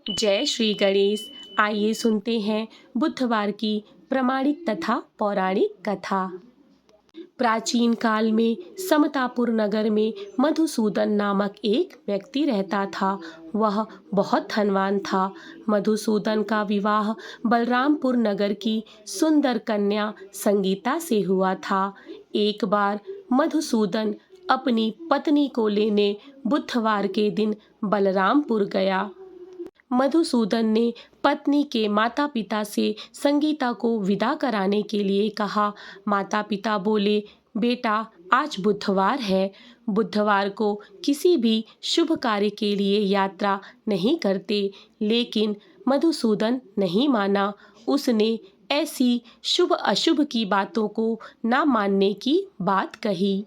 जय श्री गणेश। आइए सुनते हैं बुधवार की प्रामाणिक तथा पौराणिक कथा। प्राचीन काल में समतापुर नगर में मधुसूदन नामक एक व्यक्ति रहता था। वह बहुत धनवान था। मधुसूदन का विवाह बलरामपुर नगर की सुंदर कन्या संगीता से हुआ था। एक बार मधुसूदन अपनी पत्नी को लेने बुधवार के दिन बलरामपुर गया। मधुसूदन ने पत्नी के माता पिता से संगीता को विदा कराने के लिए कहा। माता पिता बोले, बेटा आज बुधवार है, बुधवार को किसी भी शुभ कार्य के लिए यात्रा नहीं करते। लेकिन मधुसूदन नहीं माना। उसने ऐसी शुभ अशुभ की बातों को ना मानने की बात कही।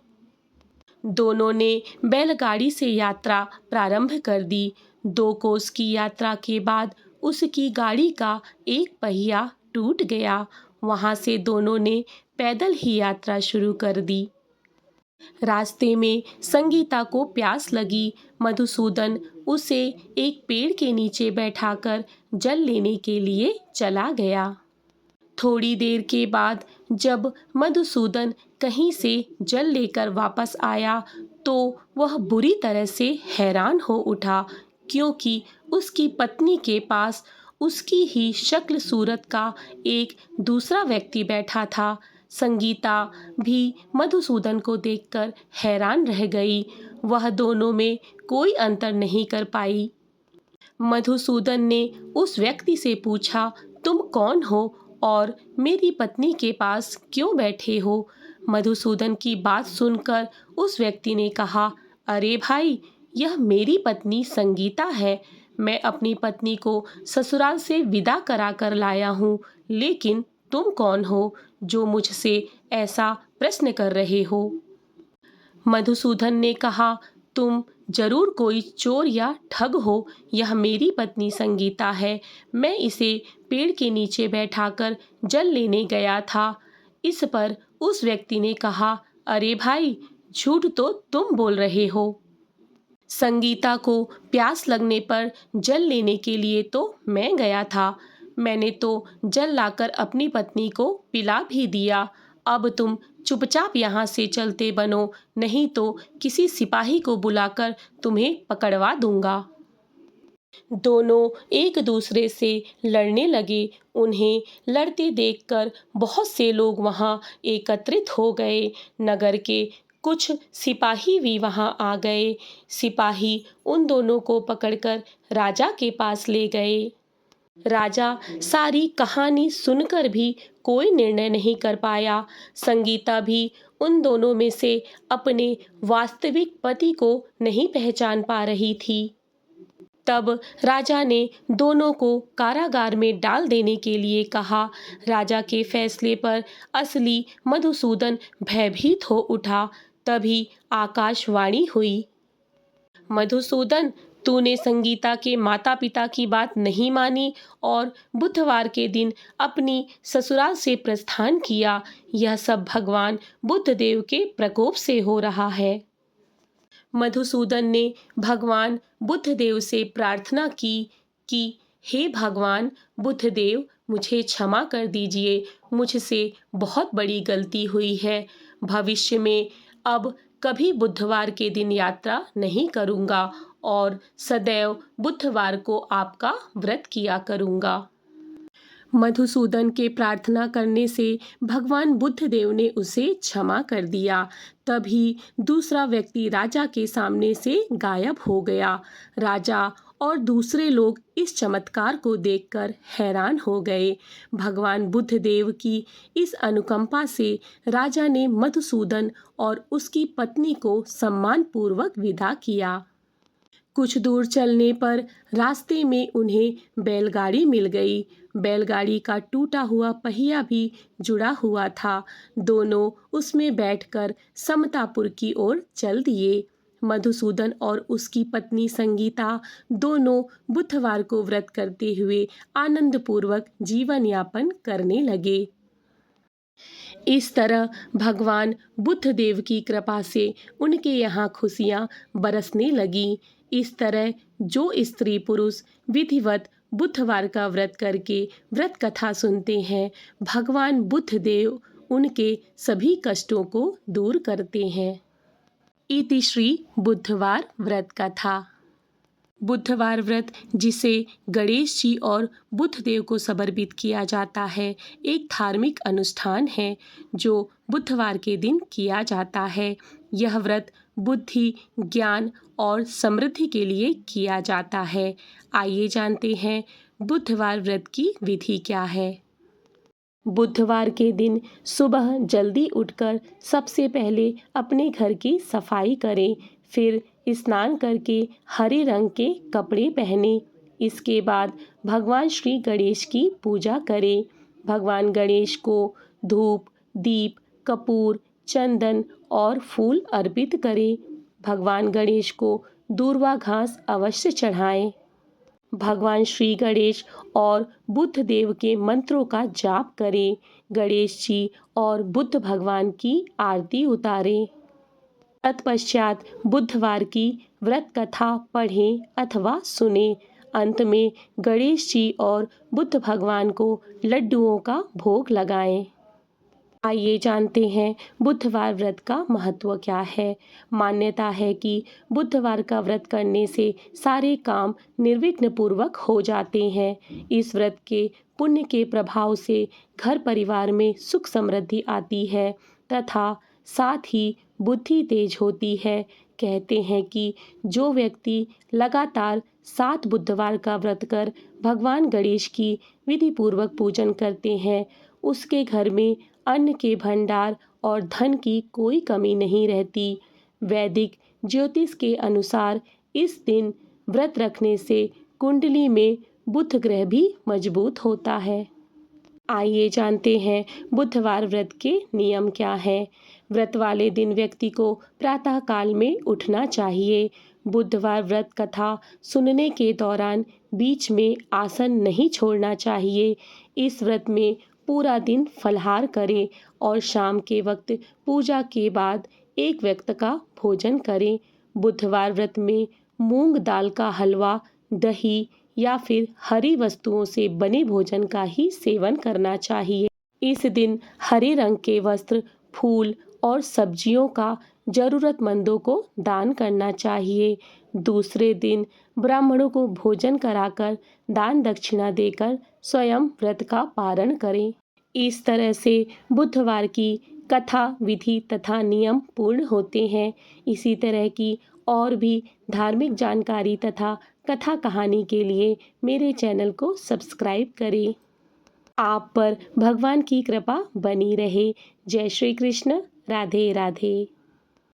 दोनों ने बैलगाड़ी से यात्रा प्रारंभ कर दी। 2 कोस की यात्रा के बाद उसकी गाड़ी का एक पहिया टूट गया। वहां से दोनों ने पैदल ही यात्रा शुरू कर दी। रास्ते में संगीता को प्यास लगी। मधुसूदन उसे एक पेड़ के नीचे बैठाकर जल लेने के लिए चला गया। थोड़ी देर के बाद जब मधुसूदन कहीं से जल लेकर वापस आया तो वह बुरी तरह से हैरान हो उठा, क्योंकि उसकी पत्नी के पास उसकी ही शक्ल सूरत का एक दूसरा व्यक्ति बैठा था। संगीता भी मधुसूदन को देखकर हैरान रह गई। वह दोनों में कोई अंतर नहीं कर पाई। मधुसूदन ने उस व्यक्ति से पूछा, तुम कौन हो और मेरी पत्नी के पास क्यों बैठे हो? मधुसूदन की बात सुनकर उस व्यक्ति ने कहा, अरे भाई, यह मेरी पत्नी संगीता है। मैं अपनी पत्नी को ससुराल से विदा करा कर लाया हूँ। लेकिन तुम कौन हो जो मुझसे ऐसा प्रश्न कर रहे हो? मधुसूदन ने कहा, तुम जरूर कोई चोर या ठग हो। यह मेरी पत्नी संगीता है। मैं इसे पेड़ के नीचे बैठाकर जल लेने गया था। इस पर उस व्यक्ति ने कहा, अरे भाई, झूठ तो तुम बोल रहे हो। संगीता को प्यास लगने पर जल लेने के लिए तो मैं गया था। मैंने तो जल लाकर अपनी पत्नी को पिला भी दिया। अब तुम चुपचाप यहाँ से चलते बनो, नहीं तो किसी सिपाही को बुलाकर तुम्हें पकड़वा दूंगा। दोनों एक दूसरे से लड़ने लगे। उन्हें लड़ते देखकर बहुत से लोग वहां एकत्रित हो गए। नगर के कुछ सिपाही भी वहां आ गए। सिपाही उन दोनों को पकड़कर राजा के पास ले गए। राजा सारी कहानी सुनकर भी कोई निर्णय नहीं कर पाया। संगीता भी उन दोनों में से अपने वास्तविक पति को नहीं पहचान पा रही थी। तब राजा ने दोनों को कारागार में डाल देने के लिए कहा। राजा के फैसले पर असली मधुसूदन भयभीत हो उठा। तभी आकाशवाणी हुई, मधुसूदन, तूने संगीता के माता पिता की बात नहीं मानी और बुधवार के दिन अपनी ससुराल से प्रस्थान किया। यह सब भगवान बुद्धदेव के प्रकोप से हो रहा है। मधुसूदन ने भगवान बुद्धदेव से प्रार्थना की कि हे भगवान बुद्धदेव, मुझे क्षमा कर दीजिए। मुझसे बहुत बड़ी गलती हुई है। भविष्य में अब कभी बुधवार के दिन यात्रा नहीं करूंगा और सदैव बुधवार को आपका व्रत किया करूंगा। मधुसूदन के प्रार्थना करने से भगवान बुद्धदेव ने उसे क्षमा कर दिया। तभी दूसरा व्यक्ति राजा के सामने से गायब हो गया। राजा और दूसरे लोग इस चमत्कार को देखकर हैरान हो गए। भगवान बुद्धदेव की इस अनुकंपा से राजा ने मधुसूदन और उसकी पत्नी को सम्मानपूर्वक विदा किया। कुछ दूर चलने पर रास्ते में उन्हें बैलगाड़ी मिल गई। बैलगाड़ी का टूटा हुआ पहिया भी जुड़ा हुआ था। दोनों उसमें बैठकर समतापुर की ओर चल दिए। मधुसूदन और उसकी पत्नी संगीता दोनों बुधवार को व्रत करते हुए आनंदपूर्वक जीवन यापन करने लगे। इस तरह भगवान बुद्धदेव की कृपा से उनके यहाँ खुशियाँ बरसने लगी। इस तरह जो स्त्री पुरुष विधिवत बुधवार का व्रत करके व्रत कथा सुनते हैं, भगवान बुद्ध देव उनके सभी कष्टों को दूर करते हैं। इति श्री बुधवार व्रत कथा। बुधवार व्रत, जिसे गणेश जी और बुद्ध देव को समर्पित किया जाता है, एक धार्मिक अनुष्ठान है जो बुधवार के दिन किया जाता है। यह व्रत बुद्धि, ज्ञान और समृद्धि के लिए किया जाता है। आइए जानते हैं बुधवार व्रत की विधि क्या है। बुधवार के दिन सुबह जल्दी उठकर सबसे पहले अपने घर की सफाई करें, फिर स्नान करके हरे रंग के कपड़े पहने। इसके बाद भगवान श्री गणेश की पूजा करें। भगवान गणेश को धूप, दीप, कपूर, चंदन और फूल अर्पित करें। भगवान गणेश को दूर्वा घास अवश्य चढ़ाएं। भगवान श्री गणेश और बुद्ध देव के मंत्रों का जाप करें। गणेश जी और बुद्ध भगवान की आरती उतारें। तत्पश्चात बुधवार की व्रत कथा पढ़ें अथवा सुनें। अंत में गणेश जी और बुद्ध भगवान को लड्डुओं का भोग लगाएं। आइए जानते हैं बुधवार व्रत का महत्व क्या है। मान्यता है कि बुधवार का व्रत करने से सारे काम निर्विघ्न पूर्वक हो जाते हैं। इस व्रत के पुण्य के प्रभाव से घर परिवार में सुख समृद्धि आती है तथा साथ ही बुद्धि तेज होती है। कहते हैं कि जो व्यक्ति लगातार 7 बुधवार का व्रत कर भगवान गणेश की विधि पूर्वक पूजन करते हैं, उसके घर में अन्न के भंडार और धन की कोई कमी नहीं रहती। वैदिक ज्योतिष के अनुसार इस दिन व्रत रखने से कुंडली में बुध ग्रह भी मजबूत होता है। आइए जानते हैं बुधवार व्रत के नियम क्या हैं। व्रत वाले दिन व्यक्ति को प्रातः काल में उठना चाहिए। बुधवार व्रत कथा सुनने के दौरान बीच में आसन नहीं छोड़ना चाहिए। इस व्रत में पूरा दिन फलाहार करें और शाम के वक्त पूजा के बाद एक वक्त का भोजन करें। बुधवार व्रत में मूंग दाल का हलवा, दही या फिर हरी वस्तुओं से बने भोजन का ही सेवन करना चाहिए। इस दिन हरे रंग के वस्त्र, फूल और सब्जियों का जरूरतमंदों को दान करना चाहिए। दूसरे दिन ब्राह्मणों को भोजन कराकर दान दक्षिणा देकर स्वयं व्रत का पारण करें। इस तरह से बुधवार की कथा, विधि तथा नियम पूर्ण होते हैं। इसी तरह की और भी धार्मिक जानकारी तथा कथा कहानी के लिए मेरे चैनल को सब्सक्राइब करें। आप पर भगवान की कृपा बनी रहे। जय श्री कृष्ण। राधे राधे।